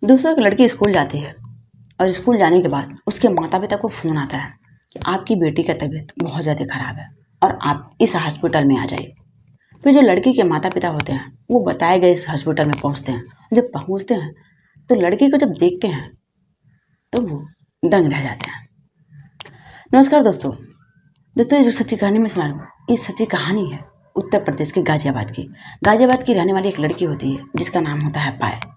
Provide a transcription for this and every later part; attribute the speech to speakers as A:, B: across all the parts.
A: दोस्तों, एक लड़की स्कूल जाती है और स्कूल जाने के बाद उसके माता पिता को फ़ोन आता है कि आपकी बेटी का तबीयत बहुत ज़्यादा ख़राब है और आप इस हॉस्पिटल में आ जाइए। फिर जो लड़की के माता पिता होते हैं वो बताए गए इस हॉस्पिटल में पहुंचते हैं। जब पहुंचते हैं तो लड़की को जब देखते हैं तो वो दंग रह जाते हैं। नमस्कार दोस्तों, ये जो सच्ची कहानी में सुना रहा हूँ, ये सच्ची कहानी है उत्तर प्रदेश के गाजियाबाद की। गाजियाबाद की रहने वाली एक लड़की होती है जिसका नाम होता है पायल।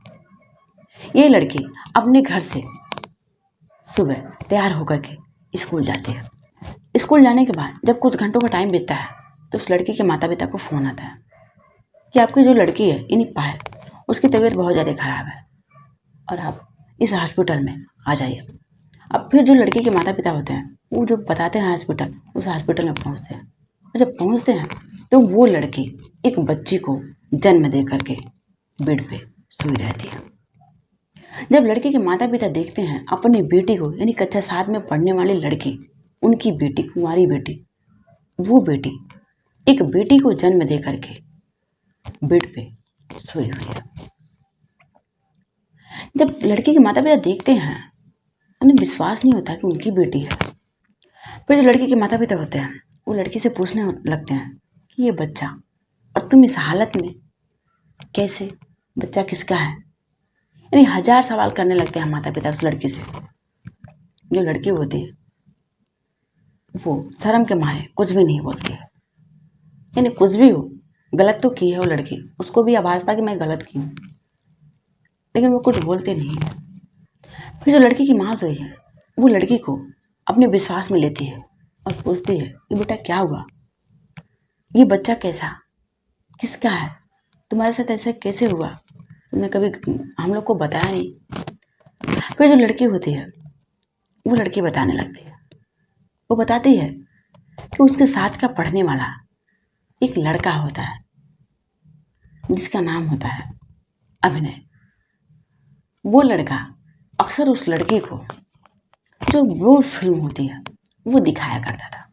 A: ये लड़की अपने घर से सुबह तैयार होकर के स्कूल जाती है। स्कूल जाने के बाद जब कुछ घंटों का टाइम बीतता है तो उस लड़की के माता पिता को फ़ोन आता है कि आपकी जो लड़की है यानी पायल, उसकी तबीयत बहुत ज़्यादा ख़राब है और आप इस हॉस्पिटल में आ जाइए। अब फिर जो लड़की के माता पिता होते हैं वो जब बताते हैं हॉस्पिटल, उस हॉस्पिटल में पहुंचते हैं और जब पहुंचते हैं तो वो लड़की एक बच्ची को जन्म दे करके बेड पे सोई रहती है। जब लड़की के माता पिता देखते हैं अपनी बेटी को, यानी कक्षा 7 में पढ़ने वाली लड़की, उनकी बेटी, कुंवारी बेटी, वो बेटी एक बेटी को जन्म दे करके बेड पे सोई हुई है। जब लड़की के माता पिता देखते हैं उन्हें विश्वास नहीं होता कि उनकी बेटी है। फिर जो लड़की के माता पिता होते हैं वो लड़की से पूछने लगते हैं कि ये बच्चा और तुम इस हालत में कैसे, बच्चा किसका है, यानी 1000 सवाल करने लगते हैं माता पिता उस लड़की से। जो लड़की होती है वो शर्म के मारे कुछ भी नहीं बोलती है, यानी कुछ भी हो, गलत तो की है वो लड़की, उसको भी आभास था कि मैं गलत की हूँ, लेकिन वो कुछ बोलते नहीं है। फिर जो लड़की की माँ हुई है वो लड़की को अपने विश्वास में लेती है और पूछती है कि बेटा क्या हुआ, ये बच्चा कैसा, किसका है, तुम्हारे साथ ऐसा कैसे हुआ, तुमने कभी हम लोग को बताया नहीं। फिर जो लड़की होती है वो लड़की बताने लगती है। वो बताती है कि उसके साथ का पढ़ने वाला एक लड़का होता है जिसका नाम होता है अभिनय। वो लड़का अक्सर उस लड़की को जो ब्लू फिल्म होती है वो दिखाया करता था,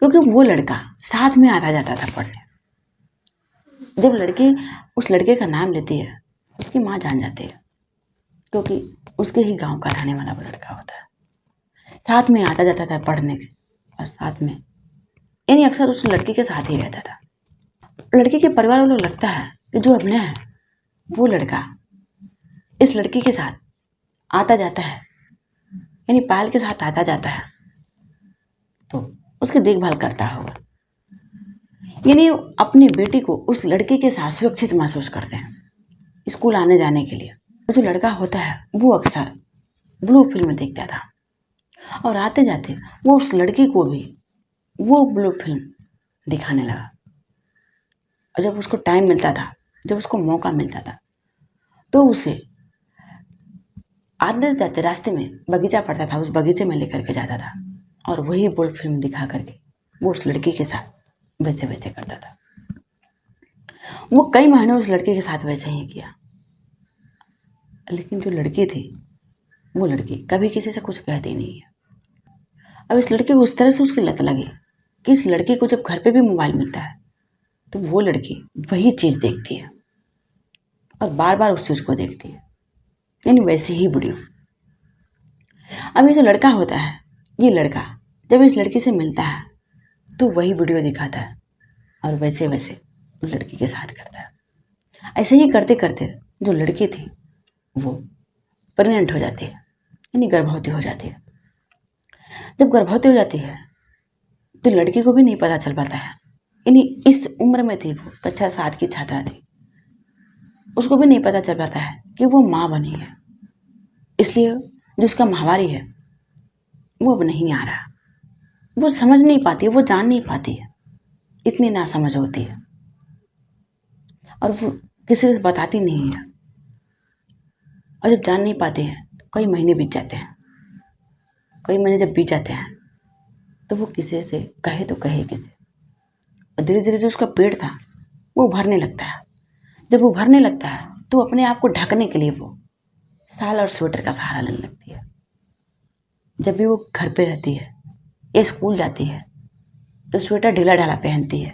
A: क्योंकि वो लड़का साथ में आता जाता था पढ़ने। जब लड़की उस लड़के का नाम लेती है उसकी माँ जान जाती है, क्योंकि उसके ही गांव का रहने वाला वो लड़का होता है। साथ में आता जाता था पढ़ने के और साथ में, यानी अक्सर उस लड़की के साथ ही रहता था। लड़की के परिवार वालों को लगता है कि जो अभिनय है वो लड़का इस लड़की के साथ आता जाता है, यानी पायल के साथ आता जाता है, तो उसकी देखभाल करता होगा, यानी अपनी बेटी को उस लड़के के साथ सुरक्षित महसूस करते हैं स्कूल आने जाने के लिए। जो लड़का होता है वो अक्सर ब्लू फिल्म देखता था और आते जाते वो उस लड़की को भी वो ब्लू फिल्म दिखाने लगा। और जब उसको टाइम मिलता था, जब उसको मौका मिलता था, तो उसे आते जाते रास्ते में बगीचा पड़ता था, उस बगीचे में लेकर के जाता था और वही ब्लू फिल्म दिखा करके वो उस लड़की के साथ वैसे वैसे करता था। वो कई महीने उस लड़की के साथ वैसे ही किया, लेकिन जो लड़की थी वो लड़की कभी किसी से कुछ कहती नहीं है। अब इस लड़की को उस तरह से उसकी लत लगी कि इस लड़की को जब घर पे भी मोबाइल मिलता है तो वो लड़की वही चीज़ देखती है और बार बार उस चीज़ को देखती है, यानी वैसी ही वीडियो। अब ये जो लड़का होता है, ये लड़का जब इस लड़की से मिलता है तो वही वीडियो दिखाता है और वैसे वैसे उस लड़की के साथ करता है। ऐसे ही करते करते जो लड़की थी वो प्रेग्नेंट हो जाती है, यानी गर्भवती हो जाती है। जब गर्भवती हो जाती है तो लड़की को भी नहीं पता चल पाता है, यानी इस उम्र में थी वो, कक्षा 7 की छात्रा थी, उसको भी नहीं पता चल पाता है कि वो माँ बनी है। इसलिए जो उसका माहवारी है वो अब नहीं आ रहा, वो समझ नहीं पाती है, वो जान नहीं पाती है, इतनी नासमझ होती है और वो किसी से बताती नहीं है। और जब जान नहीं पाते हैं तो कई महीने बीत जाते हैं। कई महीने जब बीत जाते हैं तो वो किसी से कहे तो कहे किसे, और धीरे धीरे जो उसका पेट था वो उभरने लगता है। जब वो उभरने लगता है तो अपने आप को ढकने के लिए वो शाल और स्वेटर का सहारा लेने लगती है। जब भी वो घर पे रहती है या स्कूल जाती है तो स्वेटर ढीला ढाला पहनती है,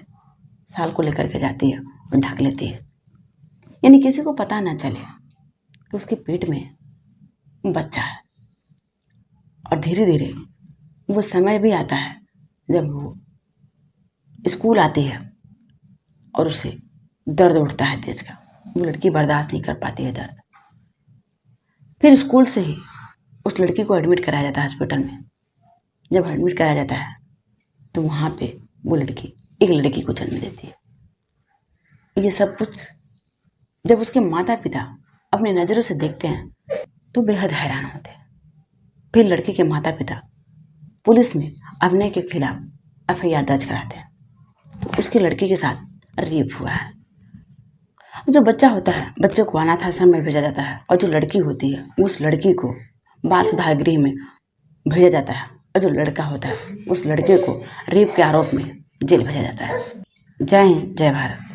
A: शाल को लेकर के जाती है और ढक लेती है, यानी किसी को पता ना चले तो उसके पेट में बच्चा है। और धीरे धीरे वो समय भी आता है जब वो स्कूल आती है और उसे दर्द उठता है तेज का। वो लड़की बर्दाश्त नहीं कर पाती है दर्द। फिर स्कूल से ही उस लड़की को एडमिट कराया जाता है हॉस्पिटल में। जब एडमिट कराया जाता है तो वहाँ पे वो लड़की एक लड़की को जन्म देती है। ये सब कुछ जब उसके माता पिता अपनी नज़रों से देखते हैं तो बेहद हैरान होते हैं। फिर लड़की के माता पिता पुलिस में अभिनय के खिलाफ एफआईआर दर्ज कराते हैं। तो उसकी लड़की के साथ रेप हुआ है। जो बच्चा होता है बच्चे को अनाथ आश्रम में भेजा जाता है और जो लड़की होती है उस लड़की को बाल सुधार गृह में भेजा जाता है और जो लड़का होता है उस लड़के को रेप के आरोप में जेल भेजा जाता है। जय हिंद, जय भारत।